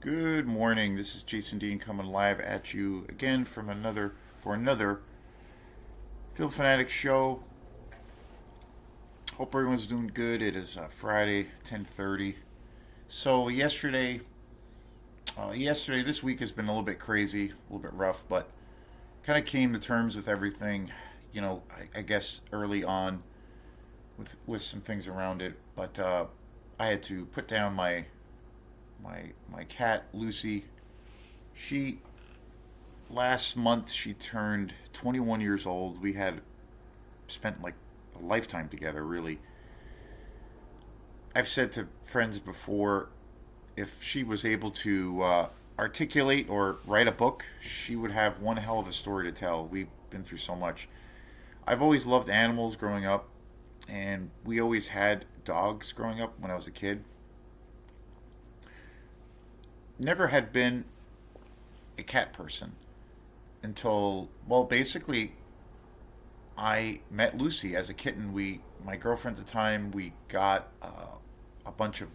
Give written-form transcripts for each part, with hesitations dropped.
Good morning. This is Jason Dean coming live at you again from another Field Fanatic show. Hope everyone's doing good. It is Friday, 10:30. So yesterday, this week has been a little bit crazy, a little bit rough, but kind of came to terms with everything. I guess early on with some things around it, but I had to put down my cat Lucy. She Last month she turned 21 years old. We had spent like a lifetime together, really. I've said to friends before, if she was able to articulate or write a book, she would have one hell of a story to tell. We've been through so much. I've always loved animals growing up, and we always had dogs growing up when I was a kid. Never had been a cat person until, well, basically I met Lucy as a kitten. My girlfriend at the time, we got a bunch of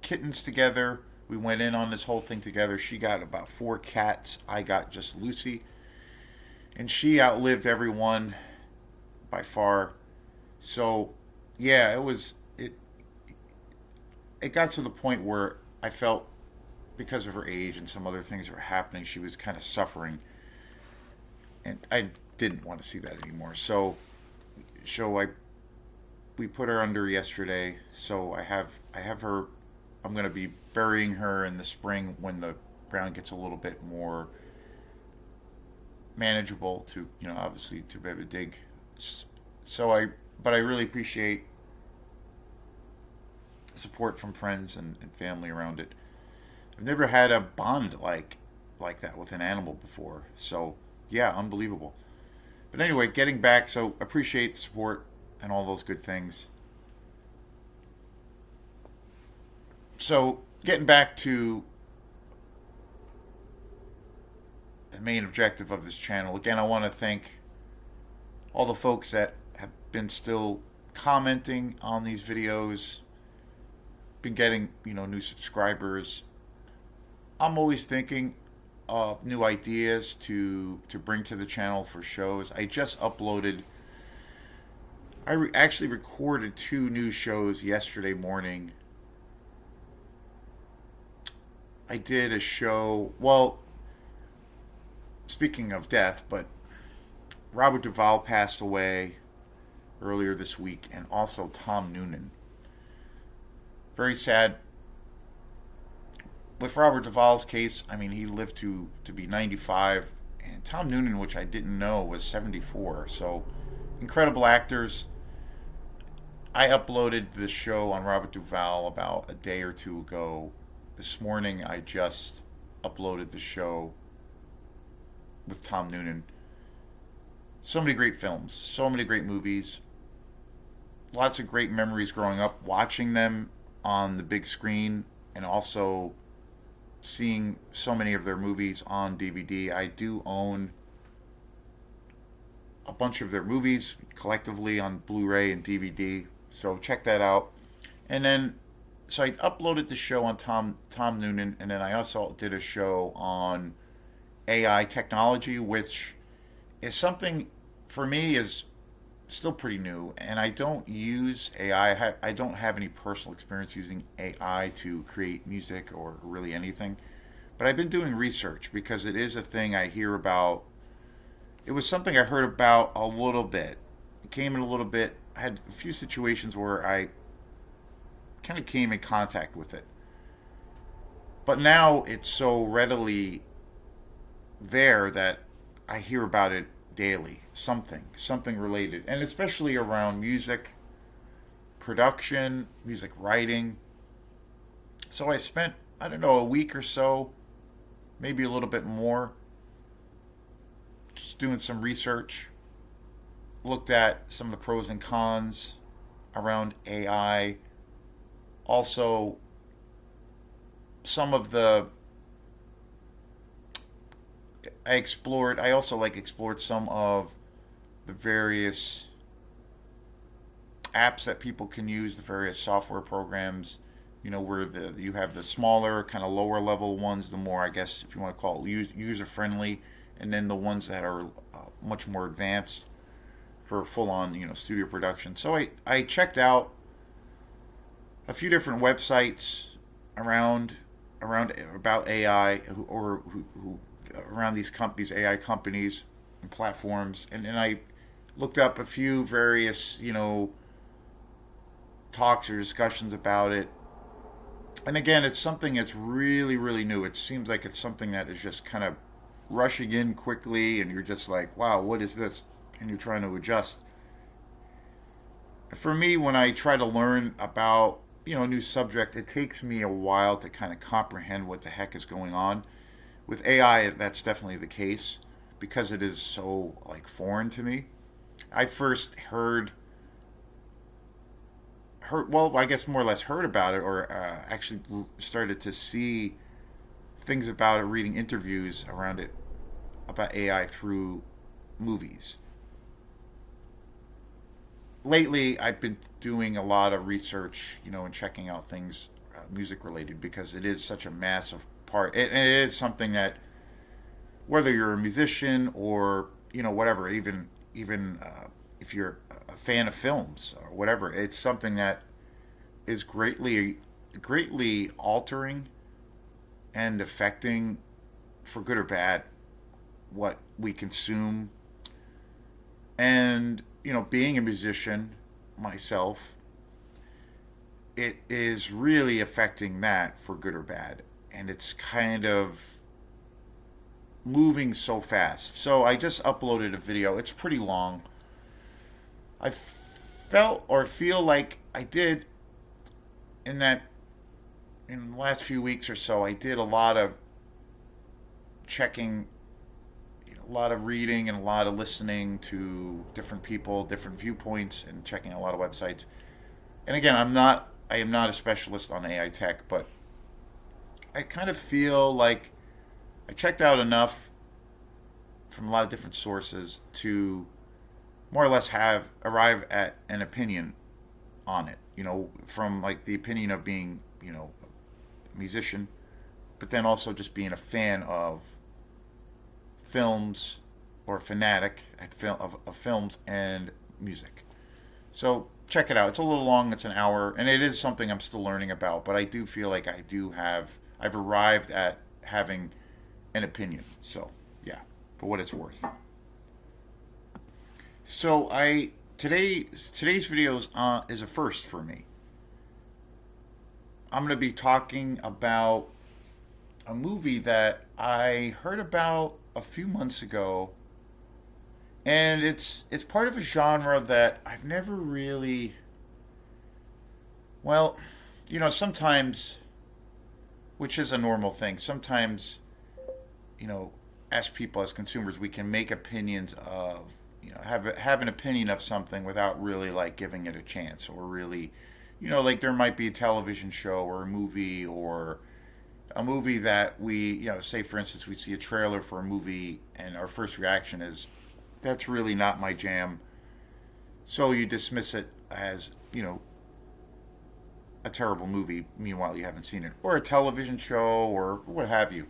kittens together. We went in on this whole thing together. She got about four cats. I got just Lucy, and she outlived everyone by far. So, yeah, it got to the point where I felt because of her age and some other things that were happening, she was kind of suffering, and I didn't want to see that anymore. So I we put her under yesterday. So I have her. I'm gonna be burying her in the spring when the ground gets a little bit more manageable to obviously to be able to dig. So but I really appreciate support from friends and family around it. I've never had a bond like that with an animal before. So yeah, unbelievable. But anyway, getting back, so appreciate the support and all those good things. So getting back to the main objective of this channel, again, I want to thank all the folks that have been still commenting on these videos, been getting new subscribers. I'm always thinking of new ideas to bring to the channel for shows. Actually recorded two new shows yesterday morning. I did a show. Well, speaking of death, but Robert Duvall passed away earlier this week, and also Tom Noonan. Very sad. With Robert Duvall's case, I mean, he lived to be 95, and Tom Noonan, which I didn't know, was 74. So, incredible actors. I uploaded the show on Robert Duvall about a day or two ago. This morning, I just uploaded the show with Tom Noonan. So many great films, so many great movies, lots of great memories growing up, watching them on the big screen, and also seeing so many of their movies on DVD. I do own a bunch of their movies collectively on Blu-ray and DVD, so check that out. And then, so I uploaded the show on Tom Noonan, and then I also did a show on AI technology, which is something for me is still pretty new, and I don't use AI. I don't have any personal experience using AI to create music or really anything. But I've been doing research because it is a thing I hear about. It was something I heard about a little bit. It came in a little bit. I had a few situations where I kind of came in contact with it. But now it's so readily there that I hear about it daily. Something related. And especially around music production, music writing. So I spent, I don't know, a week or so, maybe a little bit more, just doing some research. Looked at some of the pros and cons around AI. Also, some of the I also explored some of the various apps that people can use, the various software programs, where you have the smaller, kind of lower level ones, the more, I guess, if you want to call it user friendly, and then the ones that are much more advanced for full on, studio production. So I checked out a few different websites around about AI who around these AI companies and platforms, and then I looked up a few various talks or discussions about it. And again, it's something that's really really new. It seems like it's something that is just kind of rushing in quickly, and you're just like, wow, what is this? And you're trying to adjust. For me, when I try to learn about a new subject, it takes me a while to kind of comprehend what the heck is going on. With AI, that's definitely the case because it is so like foreign to me. I first heard well, I guess more or less heard about it, or actually started to see things about it, reading interviews around it about AI through movies. Lately, I've been doing a lot of research, and checking out things music related because it is such a massive part. And it is something that, whether you're a musician or whatever, even if you're a fan of films or whatever, it's something that is greatly altering and affecting, for good or bad, what we consume. And being a musician myself, it is really affecting that for good or bad. And it's kind of moving so fast. So I just uploaded a video. It's pretty long. I felt or feel like I did in that in the last few weeks or so, I did a lot of checking, a lot of reading and a lot of listening to different people, different viewpoints, and checking a lot of websites. And again, I am not a specialist on AI tech, but I kind of feel like I checked out enough from a lot of different sources to more or less have arrive at an opinion on it. From like the opinion of being, a musician, but then also just being a fan of films, or fanatic of films and music. So check it out. It's a little long. It's an hour, and it is something I'm still learning about. But I do feel like I've arrived at having an opinion. So yeah, for what it's worth. So today's video is a first for me. I'm going to be talking about a movie that I heard about a few months ago, and it's part of a genre that I've never really, well, sometimes, which is a normal thing. Sometimes, as people, as consumers, we can make opinions of, have an opinion of something without really like giving it a chance, or really, like there might be a television show or a movie that we, say for instance, we see a trailer for a movie and our first reaction is, that's really not my jam. So you dismiss it as, a terrible movie. Meanwhile, you haven't seen it, or a television show, or what have you.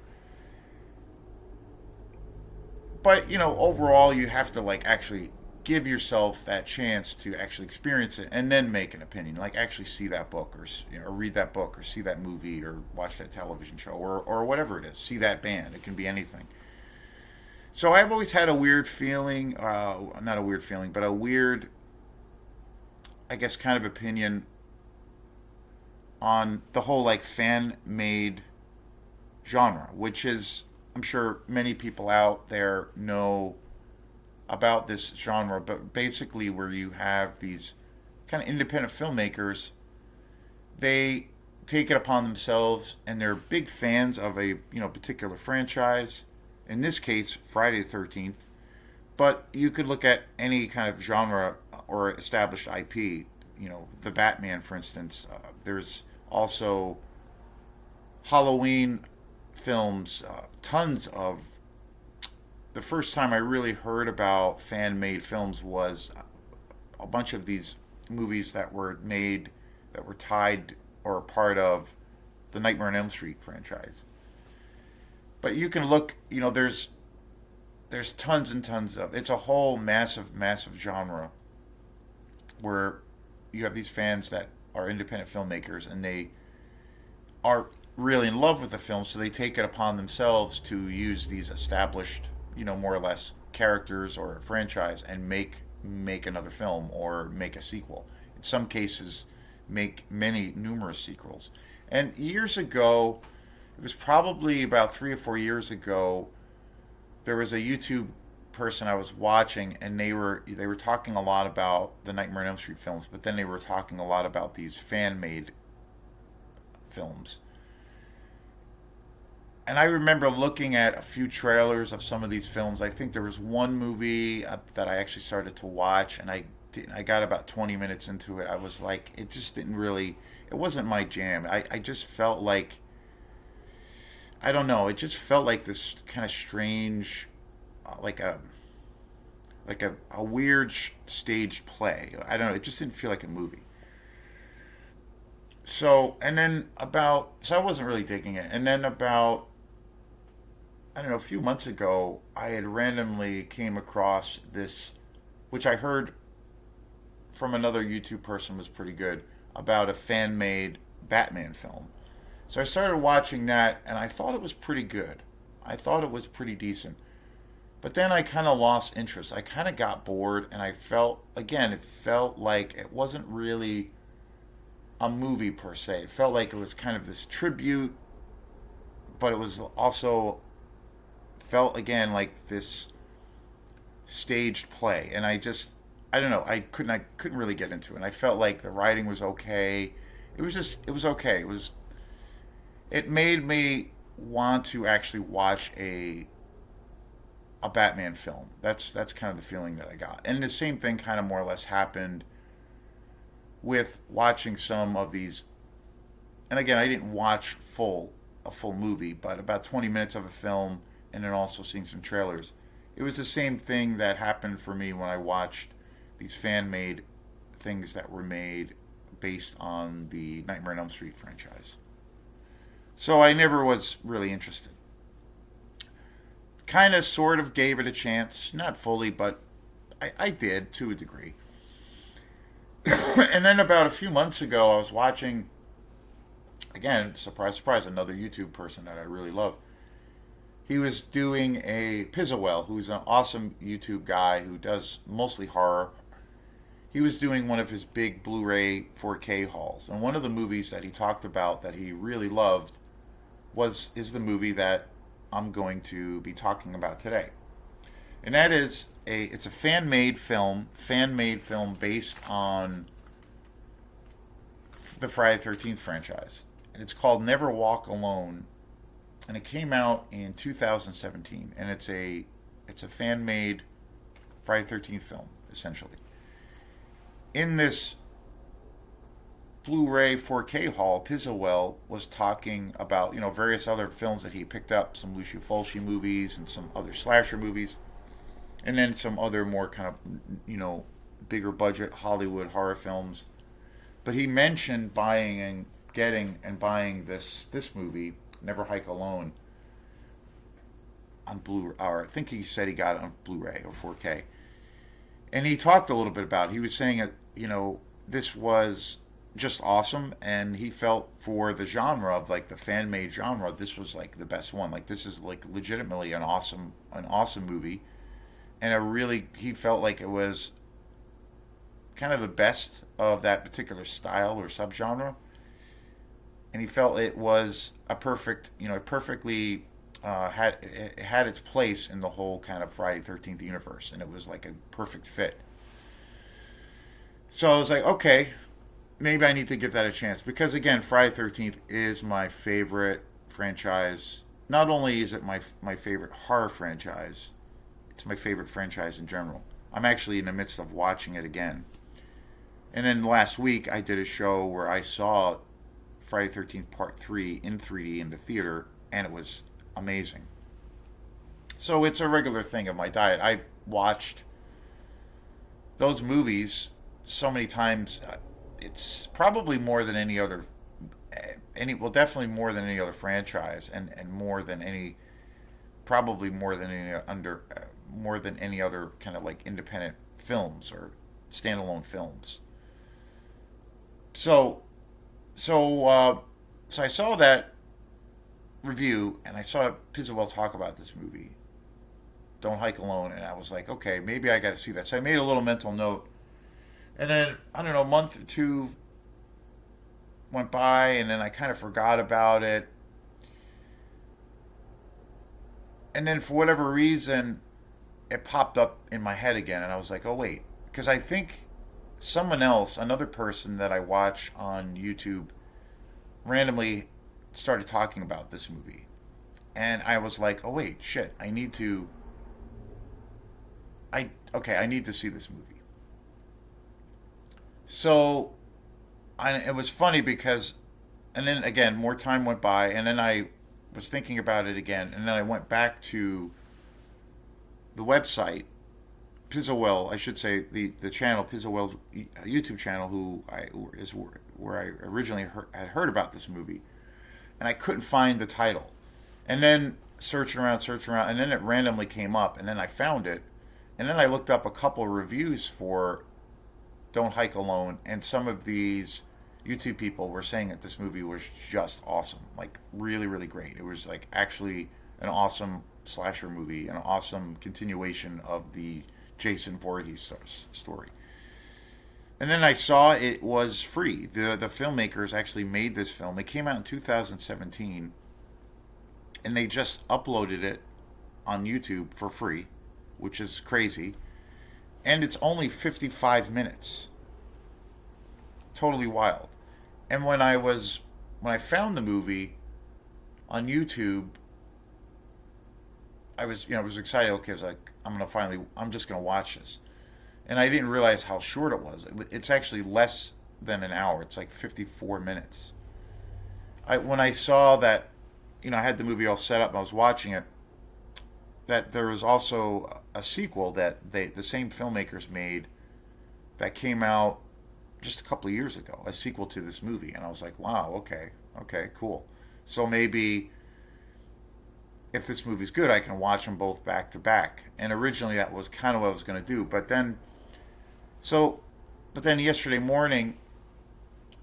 But overall, you have to like actually give yourself that chance to actually experience it and then make an opinion. Like actually see that book, or read that book, or see that movie, or watch that television show, or whatever it is. See that band. It can be anything. So I've always had a weird feeling, not a weird feeling, but a weird, I guess, kind of opinion on the whole like fan made genre, which is, I'm sure many people out there know about this genre, but basically where you have these kind of independent filmmakers, they take it upon themselves, and they're big fans of a particular franchise. In this case, Friday the 13th, but you could look at any kind of genre or established IP. The Batman, for instance. There's also Halloween films, tons of. The first time I really heard about fan made films was a bunch of these movies that were made, that were tied or a part of the Nightmare on Elm Street franchise. But you can look, there's tons and tons of. It's a whole massive, massive genre where you have these fans that are independent filmmakers and they are really in love with the film, so they take it upon themselves to use these established, more or less characters or a franchise and make another film or make a sequel. In some cases, make numerous sequels. And years ago, it was probably about 3 or 4 years ago, there was a YouTube person I was watching, and they were talking a lot about the Nightmare on Elm Street films, but then they were talking a lot about these fan made films. And I remember looking at a few trailers of some of these films. I think there was one movie that I actually started to watch, and I got about 20 minutes into it. I was like, it just didn't really, it wasn't my jam. I just felt like, I don't know, it just felt like this kind of strange, like a weird staged play. I don't know, it just didn't feel like a movie. So I wasn't really digging it. And then about, I don't know, a few months ago, I had randomly came across this, which I heard from another YouTube person was pretty good, about a fan made Batman film. So I started watching that and I thought it was pretty good. I thought it was pretty decent. But then I kind of lost interest. I kind of got bored and it felt like it wasn't really a movie per se. It felt like it was kind of this tribute, but it was also felt again like this staged play. And I don't know, I couldn't really get into it. And I felt like the writing was okay. It was okay. It made me want to actually watch a Batman film. That's kind of the feeling that I got. And the same thing kind of more or less happened with watching some of these. And again, I didn't watch a full movie, but about 20 minutes of a film and then also seeing some trailers. It was the same thing that happened for me when I watched these fan-made things that were made based on the Nightmare on Elm Street franchise. So I never was really interested. Kind of sort of gave it a chance, not fully, but I did to a degree. And then about a few months ago, I was watching, again, surprise, surprise, another YouTube person that I really love. He was doing a Pizzawell, who's an awesome YouTube guy who does mostly horror. He was doing one of his big Blu-ray 4K hauls, and one of the movies that he talked about that he really loved is the movie that I'm going to be talking about today. And that is it's a fan-made film based on the Friday the 13th franchise. And it's called Never Walk Alone. And it came out in 2017, and it's a fan-made Friday the 13th film essentially. In this Blu-ray 4K haul, Pizzawell was talking about various other films that he picked up, some Lucio Fulci movies and some other slasher movies, and then some other more kind of bigger budget Hollywood horror films. But he mentioned buying this movie, Never Hike Alone, on Blu, or I think he said he got it on Blu-ray or 4K. And he talked a little bit about it. He was saying that this was just awesome, and he felt for the genre of like the fan made genre, this was like the best one. Like this is like legitimately an awesome movie, and he felt like it was kind of the best of that particular style or subgenre, and he felt it was a perfect, perfectly it had its place in the whole kind of Friday 13th universe, and it was like a perfect fit. So I was like, okay, maybe I need to give that a chance because again, Friday 13th is my favorite franchise. Not only is it my favorite horror franchise, it's my favorite franchise in general. I'm actually in the midst of watching it again. And then last week I did a show where I saw Friday 13th Part 3 in 3D in the theater, and it was amazing. So it's a regular thing of my diet. I've watched those movies so many times. It's probably more than any other definitely more than any other franchise, and more than any, probably more than any other kind of like independent films or standalone films. So so so I saw that review, and I saw Pizzawell talk about this movie, Don't Hike Alone, and I was like, okay, maybe I got to see that. So I made a little mental note, and then I don't know, a month or two went by, and then I kind of forgot about it, and then for whatever reason, it popped up in my head again, and I was like, oh wait, because I think someone else, another person that I watch on YouTube, randomly started talking about this movie, and I was like, oh wait, shit, I need to see this movie. So it was funny because, and then again, more time went by, and then I was thinking about it again, and then I went back to the website, Pizzawell, I should say, the channel, Pizzawell's YouTube channel, is where I originally had heard about this movie, and I couldn't find the title. And then searching around, and then it randomly came up, and then I found it, and then I looked up a couple of reviews for Don't Hike Alone, and some of these YouTube people were saying that this movie was just awesome, like really, really great. It was like actually an awesome slasher movie, an awesome continuation of the Jason Voorhees story. And then I saw it was free. The filmmakers actually made this film. It came out in 2017, and they just uploaded it on YouTube for free, which is crazy. And it's only 55 minutes. Totally wild. And when I found the movie on YouTube, I was excited. Okay, I was like, I'm just gonna watch this, and I didn't realize how short it was. It's actually less than an hour. It's like 54 minutes. When I saw that, I had the movie all set up and I was watching it, that there was also a sequel that the same filmmakers made that came out just a couple of years ago, a sequel to this movie, and I was like, wow, okay, cool. So maybe if this movie's good, I can watch them both back to back. And originally that was kind of what I was going to do, so, but then yesterday morning,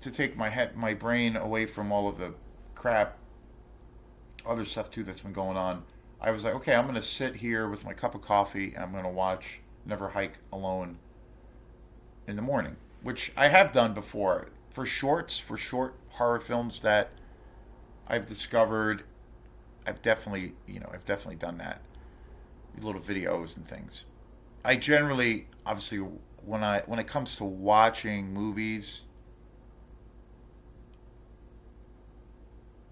to take my brain away from all of the crap, other stuff too that's been going on, I was like, okay, I'm going to sit here with my cup of coffee and I'm going to watch Never Hike Alone in the morning, which I have done before for short horror films that I've discovered. I've definitely done that. Little videos and things. I generally, obviously, when it comes to watching movies,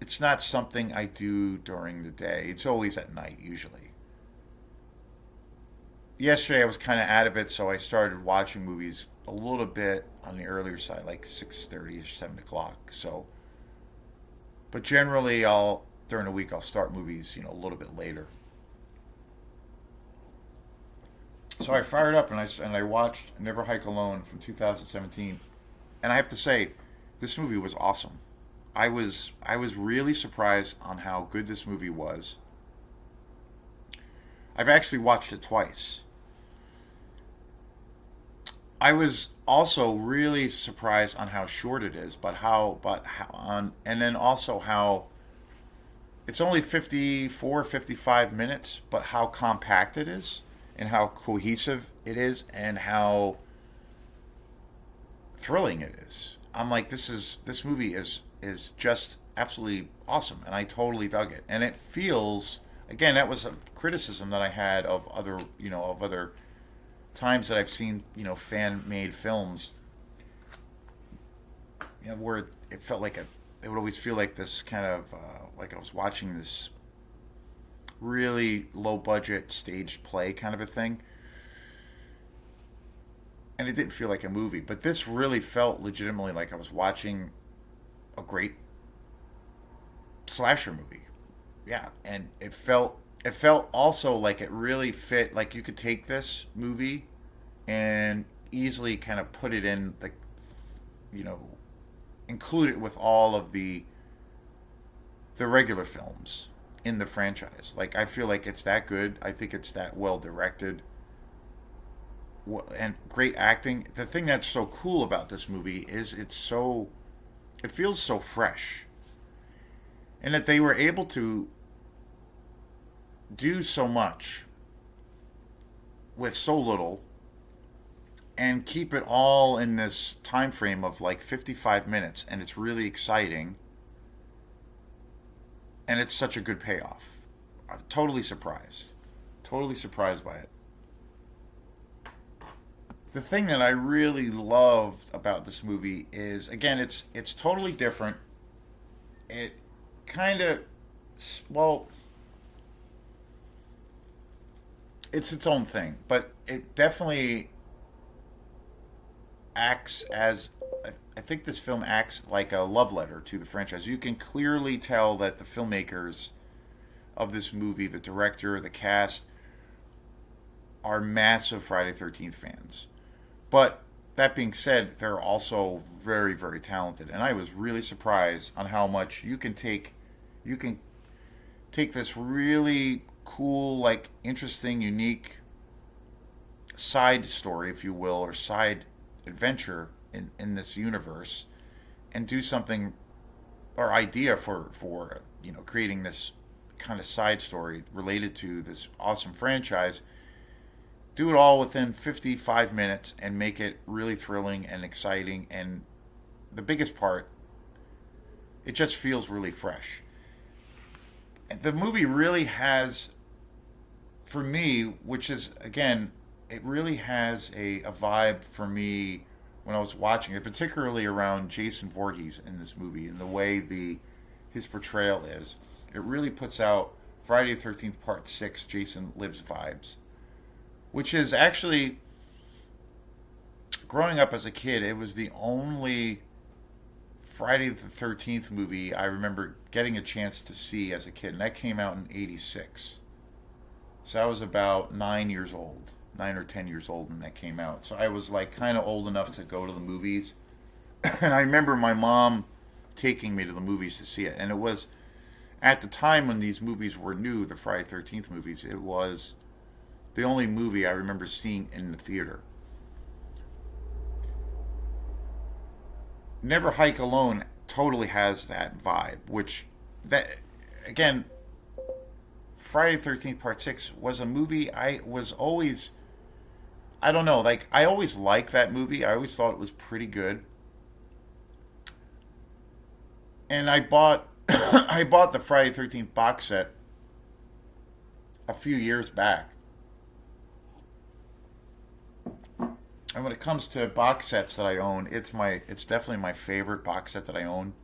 it's not something I do during the day. It's always at night usually. Yesterday I was kind of out of it, so I started watching movies a little bit on the earlier side, like 6:30 or 7 o'clock. So, but generally, I'll during the week I'll start movies, a little bit later. So I fired up and I watched Never Hike Alone from 2017, and I have to say, this movie was awesome. I was really surprised on how good this movie was. I've actually watched it twice. I was also really surprised on how short it is, and then also how it's only 54, 55 minutes, but how compact it is, and how cohesive it is, and how thrilling it is. I'm like, this movie is just absolutely awesome, and I totally dug it. And it feels, again, that was a criticism that I had of other times that I've seen, fan made films, where it felt like it would always feel like this kind of like I was watching this really low budget staged play kind of a thing, and it didn't feel like a movie. But this really felt legitimately like I was watching a great slasher movie. Yeah, and it felt also like it really fit. Like you could take this movie and easily kind of put it in, like, you know include it with all of the the regular films in the franchise. Like I feel like it's that good. I think it's that well directed and great acting. The thing that's so cool about this movie is it feels so fresh. And that they were able to do so much with so little and keep it all in this time frame of like 55 minutes, and it's really exciting, and it's such a good payoff. I'm totally surprised by it. The thing that I really loved about this movie is, again, it's totally different. It kind of, well, it's its own thing, but it definitely acts as, I think this film acts like a love letter to the franchise. You can clearly tell that the filmmakers of this movie, the director, the cast, are massive Friday 13th fans. But that being said, they're also very, very talented. And I was really surprised on how much you can take this really cool, like interesting, unique side story, if you will, or side adventure in this universe, and do something, or idea for creating this kind of side story related to this awesome franchise. Do it all within 55 minutes and make it really thrilling and exciting. And the biggest part, it just feels really fresh. The movie really has, for me, which is, again, it really has a vibe for me when I was watching it, particularly around Jason Voorhees in this movie and the way his portrayal is. It really puts out Friday the 13th Part 6 Jason Lives vibes, which is actually, growing up as a kid, it was the only Friday the 13th movie I remember getting a chance to see as a kid, and that came out in '86. So I was about 9 years old, 9 or 10 years old when that came out. So I was like kind of old enough to go to the movies. And I remember my mom taking me to the movies to see it. And it was at the time when these movies were new, the Friday 13th movies, it was the only movie I remember seeing in the theater. Never Hike Alone totally has that vibe, which, that again, Friday 13th Part 6 was a movie I was always, I don't know, like I always liked that movie. I always thought it was pretty good. And I bought I bought the Friday 13th box set a few years back. And when it comes to box sets that I own, it's definitely my favorite box set that I own.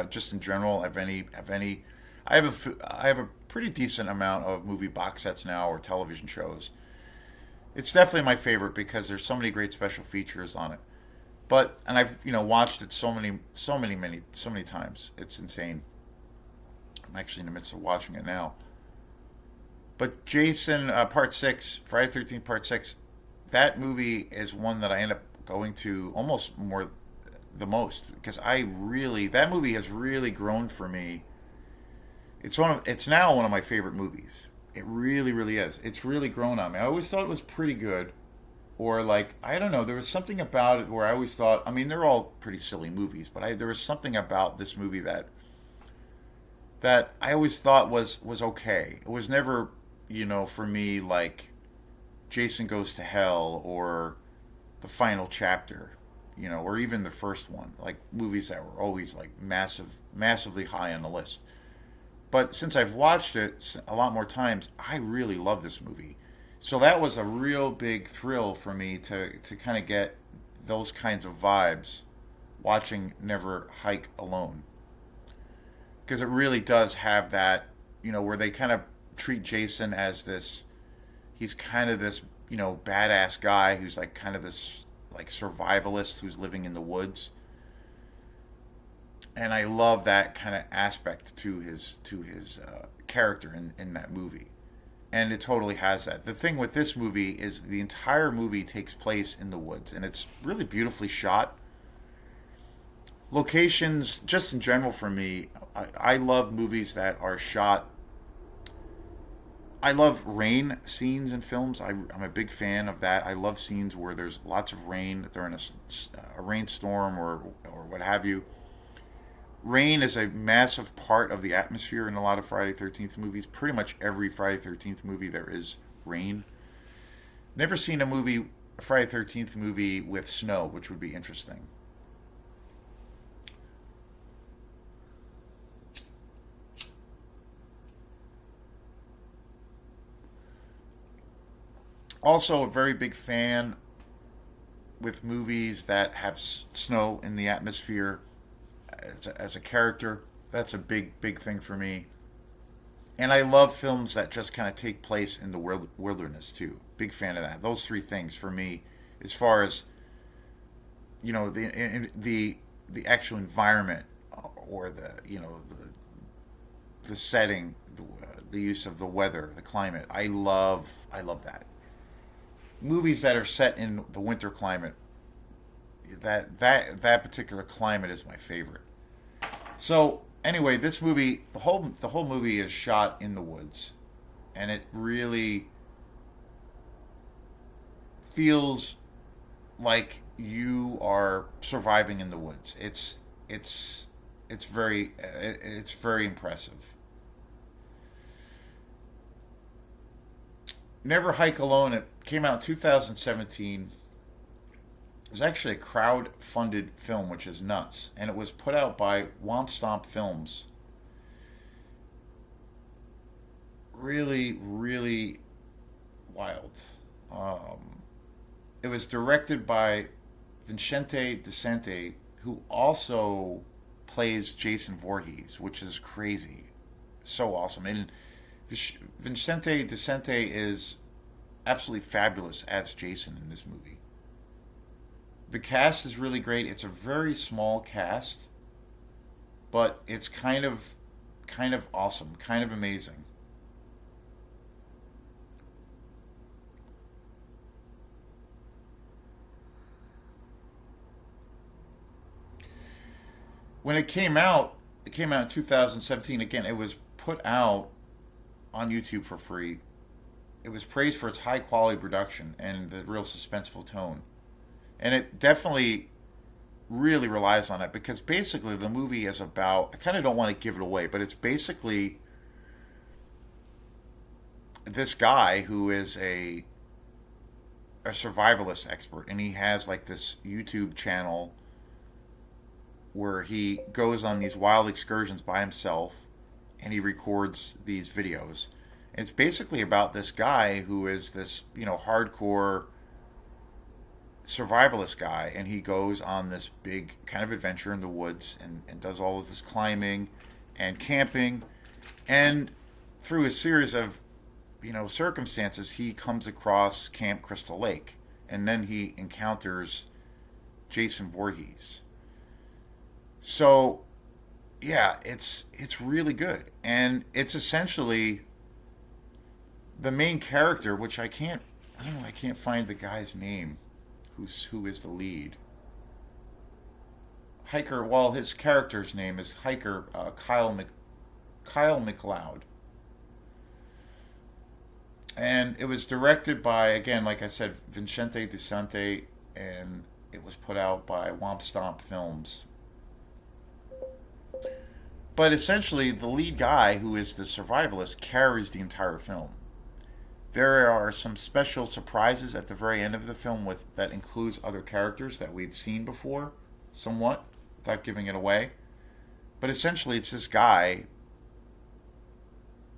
Just in general, I have a pretty decent amount of movie box sets now, or television shows. It's definitely my favorite because there's so many great special features on it. But, and I've watched it so many times. It's insane. I'm actually in the midst of watching it now. But Jason, Part 6, Friday 13th Part 6, that movie is one that I end up going to almost more, the most, because that movie has really grown for me. It's now one of my favorite movies. It really, really is. It's really grown on me. I always thought it was pretty good, or like, I don't know, there was something about it where I always thought, I mean, they're all pretty silly movies, but there was something about this movie that I always thought was okay. It was never, for me, like Jason Goes to Hell or the final chapter, or even the first one, like movies that were always like massively high on the list. But since I've watched it a lot more times, I really love this movie. So that was a real big thrill for me to kind of get those kinds of vibes watching Never Hike Alone. Because it really does have that, where they kind of treat Jason as he's kind of this, badass guy who's like kind of this like survivalist who's living in the woods. And I love that kind of aspect to his character in that movie. And it totally has that. The thing with this movie is the entire movie takes place in the woods, and it's really beautifully shot. Locations, just in general for me, I love movies that are shot. I love rain scenes in films. I'm a big fan of that. I love scenes where there's lots of rain, that they're in a rainstorm or what have you. Rain is a massive part of the atmosphere in a lot of Friday 13th movies. Pretty much every Friday 13th movie there is rain. Never seen a Friday 13th movie with snow, which would be interesting. Also, a very big fan with movies that have snow in the atmosphere as a character. That's a big thing for me. And I love films that just kind of take place in the wilderness too. Big fan of that. Those three things for me, as far as the actual environment or the setting, the use of the weather, the climate. I love that. Movies that are set in the winter climate, that particular climate is my favorite. So anyway, this movie, the whole movie is shot in the woods, and it really feels like you are surviving in the woods. It's it's very impressive. Never Hike Alone. It came out in 2017. It was actually a crowd-funded film, which is nuts, and it was put out by Womp Stomp Films. Really wild. Um, it was directed by Vincente Descente, who also plays Jason Voorhees, which is crazy, so awesome. And Vincente Descente is absolutely fabulous as Jason in this movie. The cast is really great. It's a very small cast, but it's kind of awesome, kind of amazing. When it came out in 2017. Again, it was put out on YouTube for free. It was praised for its high quality production and the real suspenseful tone. And it definitely really relies on it because basically the movie is about, I kind of don't want to give it away, but it's basically this guy who is a survivalist expert, and he has like this YouTube channel where he goes on these wild excursions by himself and he records these videos. It's basically about this guy who is this, hardcore survivalist guy, and he goes on this big kind of adventure in the woods and does all of this climbing and camping. And through a series of, circumstances, he comes across Camp Crystal Lake. And then he encounters Jason Voorhees. So yeah, it's really good, and it's essentially the main character, which I don't know, I can't find the guy's name, who is the lead. Hiker. Well, his character's name is Hiker Kyle McLeod, and it was directed by, again, like I said, Vincente Desante, and it was put out by Womp Stomp Films. But essentially, the lead guy, who is the survivalist, carries the entire film. There are some special surprises at the very end of the film with that includes other characters that we've seen before, somewhat, without giving it away. But essentially, it's this guy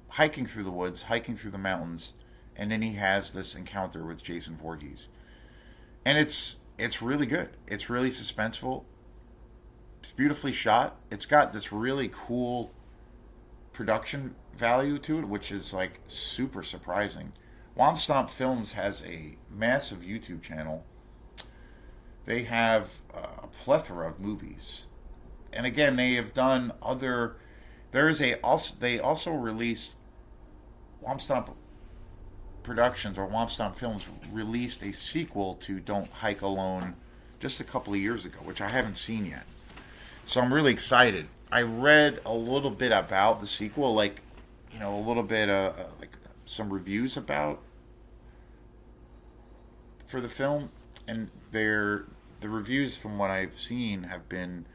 hiking through the woods, hiking through the mountains, and then he has this encounter with Jason Voorhees, and it's really good. It's really suspenseful. It's beautifully shot. It's got this really cool production value to it, which is like super surprising. Womp Stomp Films has a massive YouTube channel. They have a plethora of movies, and again, they have done other. There is a also they also released Womp Stomp Productions, or Womp Stomp Films released a sequel to Don't Hike Alone just a couple of years ago, which I haven't seen yet. So I'm really excited. I read a little bit about the sequel, like, a little bit, like some reviews about for the film, and the reviews from what I've seen have been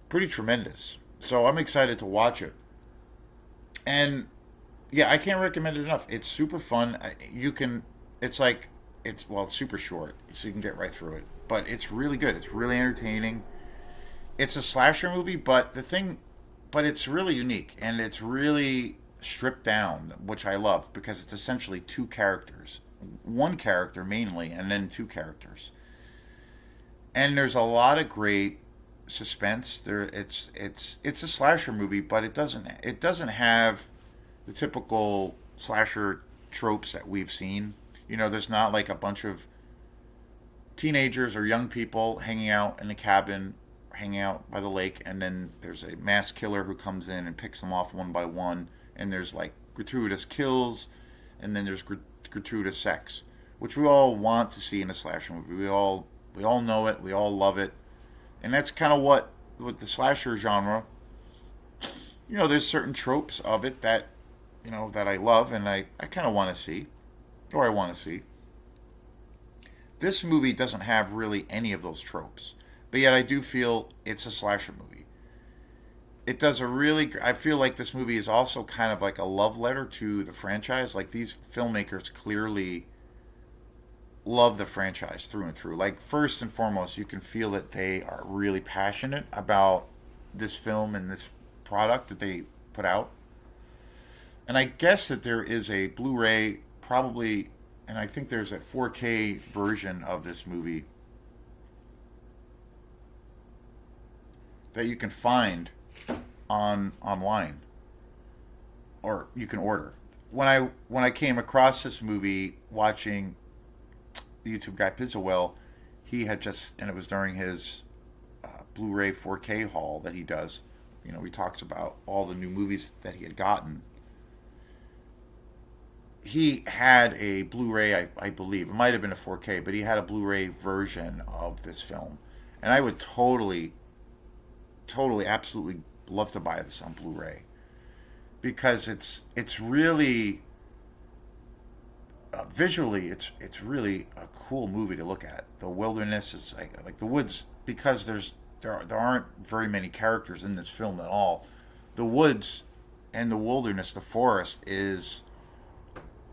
pretty tremendous. So I'm excited to watch it. And yeah, I can't recommend it enough. It's super fun. You can, it's like, it's super short, so you can get right through it. But it's really good. It's really entertaining. It's a slasher movie, but it's really unique and it's really stripped down, which I love because it's essentially two characters, one character mainly, and then two characters. And there's a lot of great suspense. It's a slasher movie, but it doesn't have the typical slasher tropes that we've seen. There's not like a bunch of teenagers or young people hanging out in a cabin, hanging out by the lake, and then there's a mass killer who comes in and picks them off one by one, and there's like gratuitous kills, and then there's gratuitous sex, which we all want to see in a slasher movie. We all know it, we all love it, and that's kind of what with the slasher genre. There's certain tropes of it that that I love, and I kind of want to see, or I want to see. This movie doesn't have really any of those tropes, but yet I do feel it's a slasher movie. It does a really. I feel like this movie is also kind of like a love letter to the franchise. Like these filmmakers clearly love the franchise through and through. Like first and foremost, you can feel that they are really passionate about this film and this product that they put out. And I guess that there is a Blu-ray probably, and I think there's a 4K version of this movie that you can find online or you can order. When I came across this movie watching the YouTube guy Pizzawell, he had just, and it was during his Blu-ray 4K haul that he does. He talks about all the new movies that he had gotten. He had a Blu-ray, I believe it might have been a 4K, but he had a Blu-ray version of this film, and I would totally, absolutely love to buy this on Blu-ray because it's really visually it's really a cool movie to look at. The wilderness is like the woods because there aren't very many characters in this film at all. The woods and the wilderness, the forest is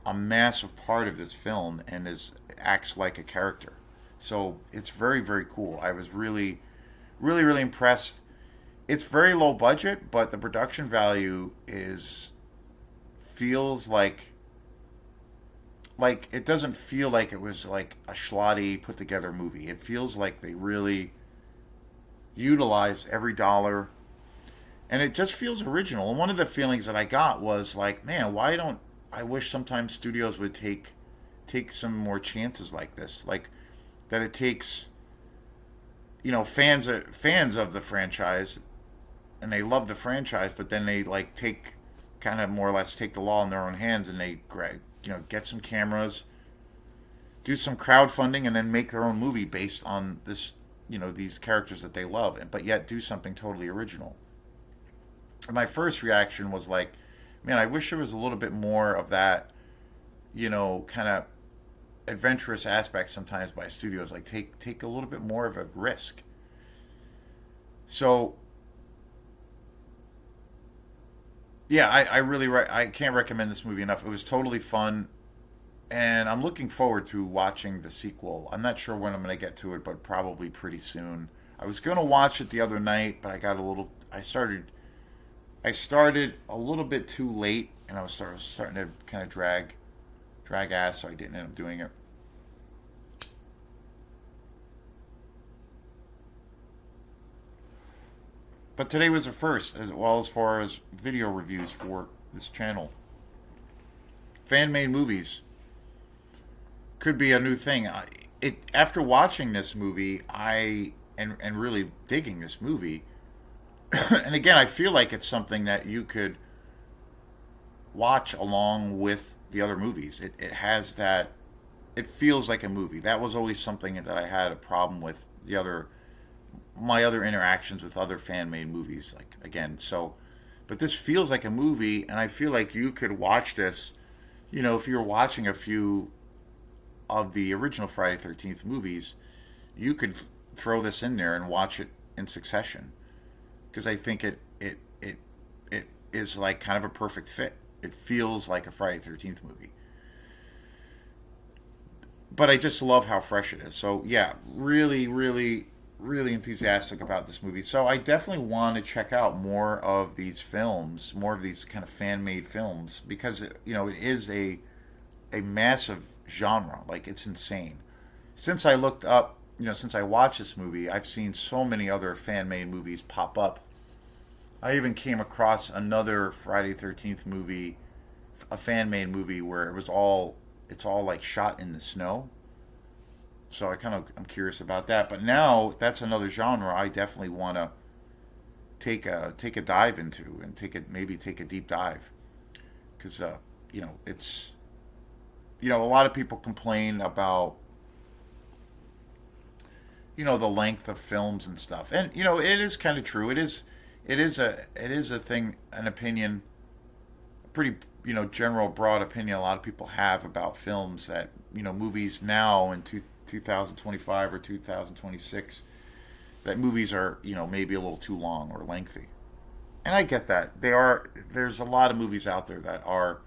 a massive part of this film and is acts like a character. So it's very very cool. I was really really impressed. It's very low budget, but the production value is feels like it doesn't feel like it was like a schlotty put together movie. It feels like they really utilized every dollar and it just feels original. And one of the feelings that I got was like, man, why don't I wish sometimes studios would take some more chances like this, like that it takes fans of the franchise and they love the franchise, but then they like take kind of more or less take the law in their own hands and they get some cameras, do some crowdfunding, and then make their own movie based on this these characters that they love, but yet do something totally original. And my first reaction was like, man, I wish there was a little bit more of that, kind of adventurous aspect sometimes by studios. Like take a little bit more of a risk. So yeah, I can't recommend this movie enough. It was totally fun, and I'm looking forward to watching the sequel. I'm not sure when I'm going to get to it, but probably pretty soon. I was going to watch it the other night, but I started a little bit too late, and I was starting to kind of drag ass, so I didn't end up doing it. But today was a first, as well as far as video reviews for this channel. Fan made movies could be a new thing. After watching this movie, and really digging this movie, and again, I feel like it's something that you could watch along with the other movies. It has that. It feels like a movie. That was always something that I had a problem with the other my other interactions with other fan made movies. Like, again, so, but this feels like a movie, and I feel like you could watch this. If you're watching a few of the original Friday 13th movies, you could throw this in there and watch it in succession, because I think it is like kind of a perfect fit. It feels like a Friday 13th movie. But I just love how fresh it is. So yeah, really, really, really enthusiastic about this movie. So I definitely want to check out more of these films, more of these kind of fan made films, because it is a massive genre. Like, it's insane. Since I looked up, since I watched this movie, I've seen so many other fan made movies pop up. I even came across another Friday 13th movie, a fan made movie where it's all like shot in the snow. So I'm curious about that. But now that's another genre I definitely want to take a dive into, and maybe take a deep dive, because it's a lot of people complain about the length of films and stuff, and it is kind of true. It is a thing, an opinion, a pretty general broad opinion a lot of people have about films, that movies now in 2025 or 2026, that movies are maybe a little too long or lengthy. And I get that. There's a lot of movies out there that are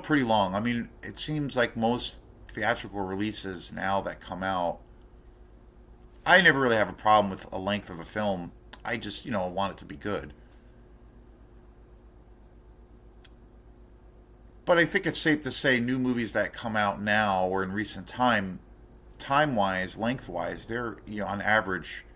pretty long. I mean, it seems like most theatrical releases now that come out, I never really have a problem with a length of a film. I just want it to be good. But I think it's safe to say new movies that come out now or in recent time wise, length wise, they're on average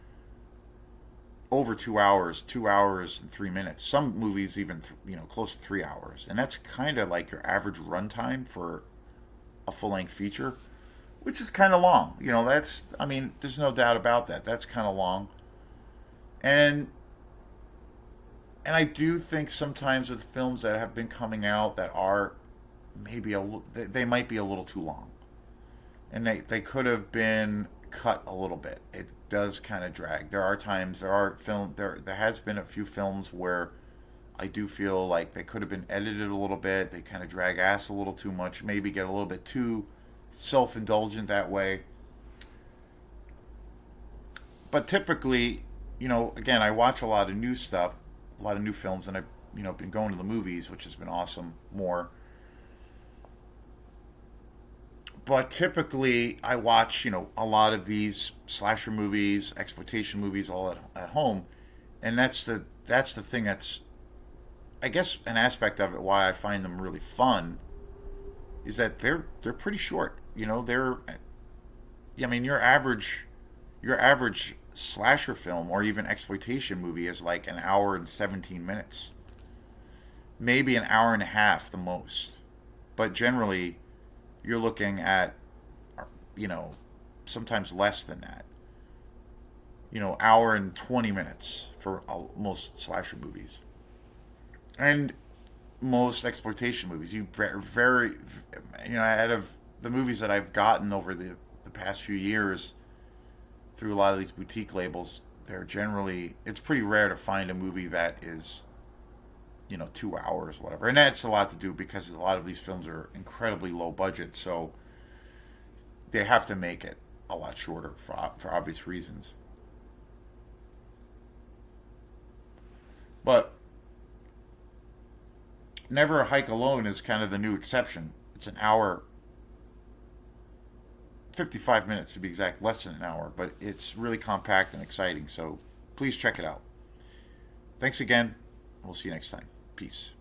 over 2 hours, 2 hours and 3 minutes. Some movies even close to 3 hours, and that's kind of like your average runtime for a full length feature, which is kind of long. That's, I mean, there's no doubt about that. That's kind of long, and I do think sometimes with films that have been coming out that are maybe they might be a little too long, and they could have been cut a little bit. It does kind of drag. There has been a few films where I do feel like they could have been edited a little bit. They kind of drag ass a little too much, maybe get a little bit too self-indulgent that way. But typically, again, I watch a lot of new stuff, a lot of new films, and I've been going to the movies, which has been awesome, more. But typically, I watch a lot of these slasher movies, exploitation movies, all at home, and that's the thing, that's, I guess, an aspect of it why I find them really fun, is that they're pretty short. They're, I mean, your average slasher film or even exploitation movie is like an hour and 17 minutes, maybe an hour and a half the most. But generally, you're looking at you know sometimes less than that. Hour and 20 minutes for most slasher movies, and most exploitation movies. You very, out of the movies that I've gotten over the past few years through a lot of these boutique labels, it's pretty rare to find a movie that is 2 hours, whatever. And that's a lot to do because a lot of these films are incredibly low budget, so they have to make it a lot shorter for obvious reasons. But Never a Hike Alone is kind of the new exception. It's an hour, 55 minutes to be exact, less than an hour, but it's really compact and exciting. So please check it out. Thanks again. We'll see you next time. Peace.